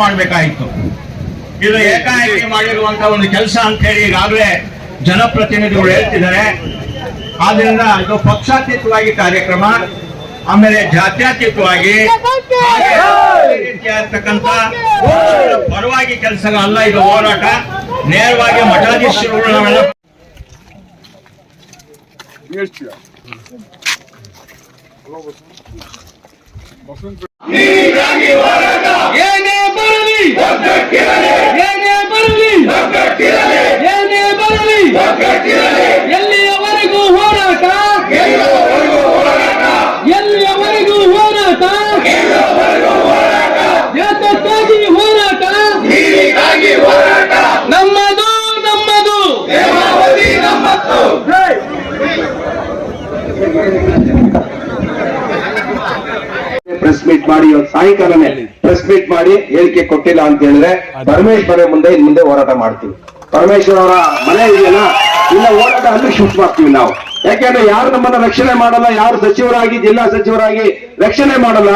ಮಾಡಬೇಕಾಯಿತು. ಇದು ಏಕಾಏಕಿ ಮಾಡಿರುವಂತಹ ಒಂದು ಕೆಲಸ ಅಂತ ಹೇಳಿ ಈಗಾಗಲೇ ಜನಪ್ರತಿನಿಧಿಗಳು ಹೇಳ್ತಿದ್ದಾರೆ. ಆದ್ರಿಂದ ಇದು ಪಕ್ಷಾತೀತವಾಗಿ ಕಾರ್ಯಕ್ರಮ, ಆಮೇಲೆ ಜಾತ್ಯತೀತವಾಗಿ ರೀತಿಯಾಗಿರ್ತಕ್ಕಂಥ ಪರವಾಗಿ ಕೆಲಸಗಳಲ್ಲ. ಇದು ಹೋರಾಟ ನೇರವಾಗಿ ಮಠಾಧೀಶರುಗಳು ನಾವೆಲ್ಲ ಏನೇ ಬರಲಿ ಎಲ್ಲಿಯವರೆಗೂ ಹೋರಾಟ, ಎಲ್ಲಿಯವರೆಗೂ ಹೋರಾಟ, ಯಾತಕ್ಕಾಗಿ ಹೋರಾಟ, ನಮ್ಮದು ನಮ್ಮದು ಪ್ರೆಸ್ ಮೀಟ್ ಮಾಡಿ ಇವತ್ತು ಸಾಯಂಕಾಲನೇ ಪ್ರೆಸ್ ಮೀಟ್ ಮಾಡಿ ಹೇಳಿಕೆ ಕೊಟ್ಟಿಲ್ಲ ಅಂತ ಹೇಳಿದ್ರೆ ಪರಮೇಶ್ವರ ಮುಂದೆ ಹೋರಾಟ ಮಾಡ್ತೀವಿ. ಪರಮೇಶ್ವರ್ ಅವರ ಮನೆ ಇದೆಯಲ್ಲ, ಇಲ್ಲ ಹೋರಾಟ ಅಲ್ಲಿ ಶಿಫ್ಟ್ ಮಾಡ್ತೀವಿ ನಾವು. ಯಾಕೆಂದ್ರೆ ಯಾರು ನಮ್ಮನ್ನ ರಕ್ಷಣೆ ಮಾಡಲ್ಲ, ಯಾರು ಸಚಿವರಾಗಿ ಜಿಲ್ಲಾ ಸಚಿವರಾಗಿ ರಕ್ಷಣೆ ಮಾಡಲ್ಲ,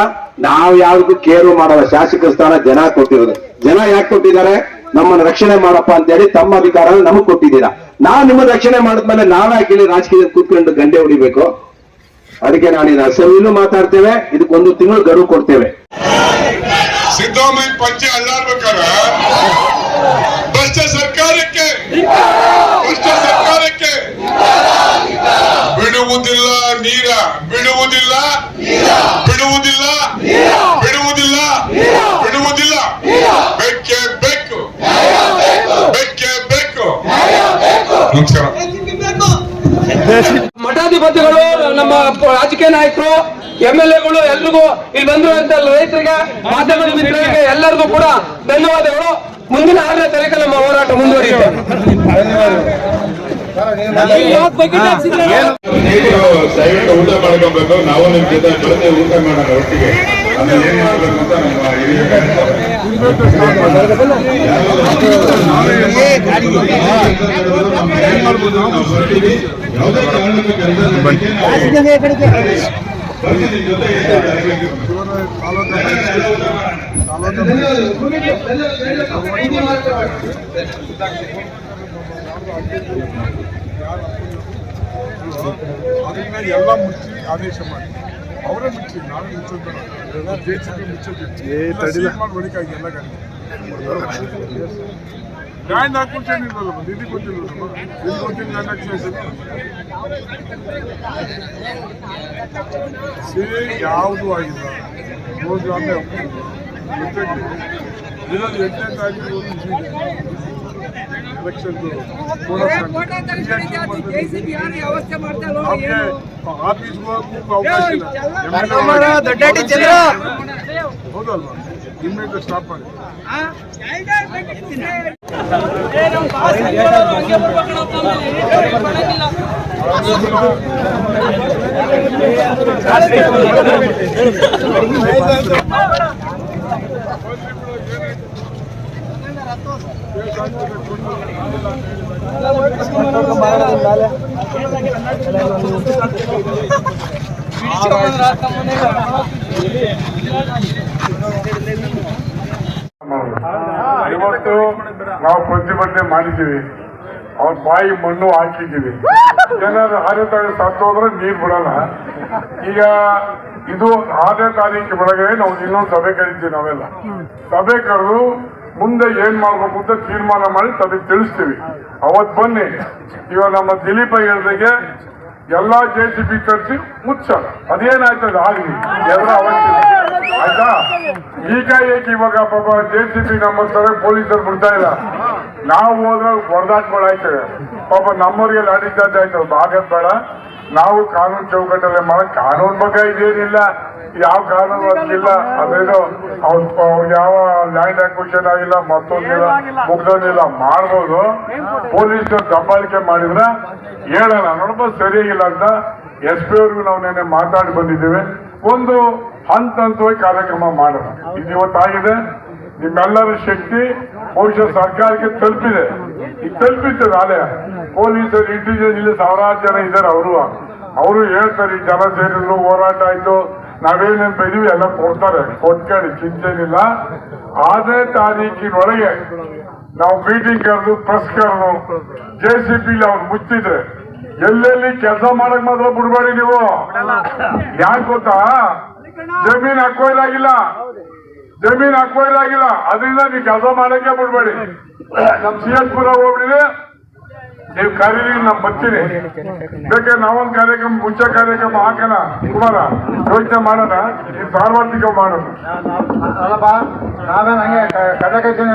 ನಾವು ಯಾರಿಗೂ ಕೇರು ಮಾಡಲ್ಲ. ಶಾಸಕ ಸ್ಥಾನ ಜನ ಕೊಟ್ಟಿರೋದು. ಜನ ಯಾಕೆ ಕೊಟ್ಟಿದ್ದಾರೆ? ನಮ್ಮನ್ನ ರಕ್ಷಣೆ ಮಾಡಪ್ಪ ಅಂತ ಹೇಳಿ ತಮ್ಮ ಅಧಿಕಾರ ನಮಗ್ ಕೊಟ್ಟಿದ್ದೀರಾ. ನಾವು ನಿಮ್ಮ ರಕ್ಷಣೆ ಮಾಡಿದ್ಮೇಲೆ ನಾವ್ಯಾಕೆ ಇಲ್ಲಿ ರಾಜಕೀಯದಲ್ಲಿ ಕೂತ್ಕೊಂಡು ಗಂಟೆ ಹೊಡಿಬೇಕು? ಅದಕ್ಕೆ ನಾನು ಇದು ಅಸೆಂಬ್ಲಿನೂ ಮಾತಾಡ್ತೇವೆ, ಇದಕ್ಕೊಂದು ತಿಂಗಳು ಗಡುವು ಕೊಡ್ತೇವೆ. ಸಿದ್ದರಾಮಯ್ಯ ಪಂಚೆ ಅಲ್ಲಾಡ್ಬೇಕಾರ ಭ್ರಷ್ಟ ಸರ್ಕಾರಕ್ಕೆ ಬಿಡುವುದಿಲ್ಲ ನೀರ, ಬಿಡುವುದಿಲ್ಲ ಬಿಡುವುದಿಲ್ಲ ಬಿಡುವುದಿಲ್ಲ ಬಿಡುವುದಿಲ್ಲ. ಬೆಕ್ಕೆ ಬೇಕು, ಬೆಕ್ಕೆ ಬೇಕು. ನಮಸ್ಕಾರ. ಮಠಾಧಿಪತಿಗಳು, ನಮ್ಮ ರಾಜಕೀಯ ನಾಯಕರು, MLAಗಳು ಎಲ್ರಿಗೂ ಇಲ್ಲಿ ಬಂದಿರುವಂತ ರೈತರಿಗೆ, ಮಾಧ್ಯಮದ ಮಿತ್ರರಿಗೆ ಎಲ್ಲರಿಗೂ ಕೂಡ ಧನ್ಯವಾದಗಳು. ಮುಂದಿನ 6ನೇ ತಾರೀಕು ನಮ್ಮ ಹೋರಾಟ ಮುಂದುವರಿಯುತ್ತೆ. ದಯವಿಟ್ಟು ಊಟ ಮಾಡ್ಕೊಬೇಕು. ನಾವು ನಿಮ್ ಜೊತೆ ಜೊತೆ ಊಟ ಮಾಡೋಣ ಒಟ್ಟಿಗೆ. ಆಮೇಲೆ ಏನ್ ಮಾಡ್ಬೇಕು ಅಂತ ನಮ್ಮ ಹಿರಿಯ ಯಾವುದೇ ಕಾರಣಕ್ಕೂ ಅದನ್ನ ಎಲ್ಲ ಮುಚ್ಚಿ ಆದೇಶ ಮಾಡಿ ಅವರೇ ಮುಚ್ಚಿ, ನಾವೇ ಮುಚ್ಚೋದು ಮಾಡಿ ಬಳಿಕಾಗಿ ಎಲ್ಲ ಗಾಡಿ ಲ್ಯಾಂಡ್ ಹಾಕ್ಬಿಟ್ಟು ನಿಲ್ವಲ್ಲ, ನಿಧಿ ಕೊಟ್ಟಿಲ್ವಲ್ಲ, ನಿಧಿ ಕೊಟ್ಟಿಲ್ಲ ಲ್ಯಾಂಡ್ ಹಾಕಿ ಯಾವುದೂ ಆಗಿಲ್ಲ. ಹೋದ್ರೆ ಆಮೇಲೆ ಜೊತೆಗೆ ಇರೋದು 8ನೇ ತಾರೀಕು ಎಲೆಕ್ಷನ್ ಆಫೀಸ್ಗೆ ಹೋಗಕ್ಕೆ ಅವಕಾಶ ಇಲ್ಲ. ಹೌದಲ್ವಾ? ಇನ್ಮೇಲೆ ಸ್ಟಾಪ್ ಮಾಡಿ. ಇವತ್ತು ನಾವು ಪ್ರತಿಭಟನೆ ಮಾಡಿದ್ದೀವಿ, ಅವ್ರ ಬಾಯಿ ಮಣ್ಣು ಹಾಕಿದ್ದೀವಿ. ಏನಾದ್ರು 6ನೇ ತಾರೀಕು ಸತ್ತೋದ್ರೆ ನೀರು ಬಿಡಲ್ಲ. ಈಗ ಇದು 6ನೇ ತಾರೀಕು ಬೆಳಗ್ಗೆ ನಾವು ಇನ್ನೊಂದು ಸಭೆ ಕರಿತೀವಿ. ನಾವೆಲ್ಲ ಸಭೆ ಕರೆದು ಮುಂದೆ ಏನ್ ಮಾಡ್ಬೇಕು ಅಂತ ತೀರ್ಮಾನ ಮಾಡಿ ತಮಗೆ ತಿಳಿಸ್ತೀವಿ. ಅವತ್ ಬನ್ನಿ. ಇವಾಗ ನಮ್ಮ ದಿಲೀಪ ಹೇಳಿದಾಗೆ ಎಲ್ಲಾ JCB ತರಿಸಿ ಮುಚ್ಚೋಣ. ಅದೇನಾಯ್ತದ ಆಗಲಿ, ಎಲ್ಲರ ಅವಶ್ಯಕ ಆಯ್ತಾ. ಈಗ ಇವಾಗ ಪಾಪ JCB ನಮ್ಮ ತರ ಪೊಲೀಸರು ಬಿಡ್ತಾ ಇಲ್ಲ. ನಾವು ಹೋದ್ರೆ ಹೊಡೆದಾಟ್ಗಳಾಯ್ತವೆ. ಪಾಪ ನಮ್ಮವ್ರಿಗೆ ಲಾಠಿ ಚಾರ್ಜ್ ಆಯ್ತದೆ. ಆಗದ್ ಬೇಡ. ನಾವು ಕಾನೂನು ಚೌಕಟ್ಟಲ್ಲೇ ಕಾನೂನು ಬಗ್ಗೆ ಇದೇನಿಲ್ಲ, ಯಾವ ಕಾನೂನು ಅದಿಲ್ಲ. ಅದೇನೋ ಅವ್ರಿಗೆ ಯಾವ ಲ್ಯಾಂಡ್ ಅಕ್ವಿಷನ್ ಆಗಿಲ್ಲ, ಮತ್ತೊಂದಿಲ್ಲ, ಮುಗ್ದೋದಿಲ್ಲ, ಮಾಡ್ಬೋದು. ಪೊಲೀಸರು ದಬ್ಬಾಳಿಕೆ ಮಾಡಿದ್ರೆ ಹೇಳೋಣ, ನೋಡಪ್ಪ ಸರಿಯಾಗಿಲ್ಲ ಅಂತ SP ಅವ್ರಿಗೂ ನಾವು ನೆನ್ನೆ ಮಾತಾಡಿ ಬಂದಿದ್ದೇವೆ. ಒಂದು ಹಂತವಾಗಿ ಕಾರ್ಯಕ್ರಮ ಮಾಡೋಣ. ಇದು ಇವತ್ತಾಗಿದೆ. ನಿಮ್ಮೆಲ್ಲರ ಶಕ್ತಿ ಬಹುಶಃ ಸರ್ಕಾರಕ್ಕೆ ತಲುಪಿದೆ. ಈಗ ತಲುಪಿರ್ತದೆ. ಅಲ್ಲೇ ಪೊಲೀಸರು ಇಂಟೆಲಿಜೆನ್ಸ್ ಇಲ್ಲಿ 1000 ಜನ ಇದ್ದಾರೆ. ಅವರು ಹೇಳ್ತಾರೆ, ಈ ಜನ ಸೇರಿದ್ರು, ಹೋರಾಟ ಆಯ್ತು, ನಾವೇನೇನ್ ಬೈದೀವಿ ಎಲ್ಲ ಕೊಡ್ತಾರೆ, ಕೊಟ್ಕೊಳ್ಳಿ, ಚಿಂತೆ ಏನಿಲ್ಲ. 6ನೇ ತಾರೀಕಿನೊಳಗೆ ನಾವು ಮೀಟಿಂಗ್ ಕರೆದು ಪ್ರೆಸ್ ಕರೆದು JCB ಅವ್ರು ಮುಚ್ಚಿದ್ರೆ ಎಲ್ಲೆಲ್ಲಿ ಕೆಲಸ ಮಾಡಕ್ ಮಾತ್ರ ಬಿಡ್ಬೇಡಿ ನೀವು. ಯಾಕೆ ಗೊತ್ತಾ, ಜಮೀನ್ ಹಾಕೋದಾಗಿಲ್ಲ, ಅದರಿಂದ ನೀವು ಕೆಲಸ ಮಾಡಕ್ಕೆ ಬಿಡ್ಬೇಡಿ. ನಮ್ CS ಪುರ ಹೋಗ್ಬಿಡಿದೆ, ನೀವು ಕರೀರಿ, ನಮ್ ಬರ್ತೀನಿ. ಬೇಕಾದ್ರೆ ನಾವೊಂದು ಕಾರ್ಯಕ್ರಮ, ಮುಂಚೆ ಕಾರ್ಯಕ್ರಮ ಹಾಕೋಣ, ಕುಮಾರ ಯೋಚನೆ ಮಾಡೋಣ, ನೀವು ಸಾರ್ವತ್ರಿಕ ಮಾಡೋಣ. ಅಲ್ಲಪ್ಪ, ನಾವೇನು ಹಂಗೆ ಕಡೆ ಕೈತೀನಿ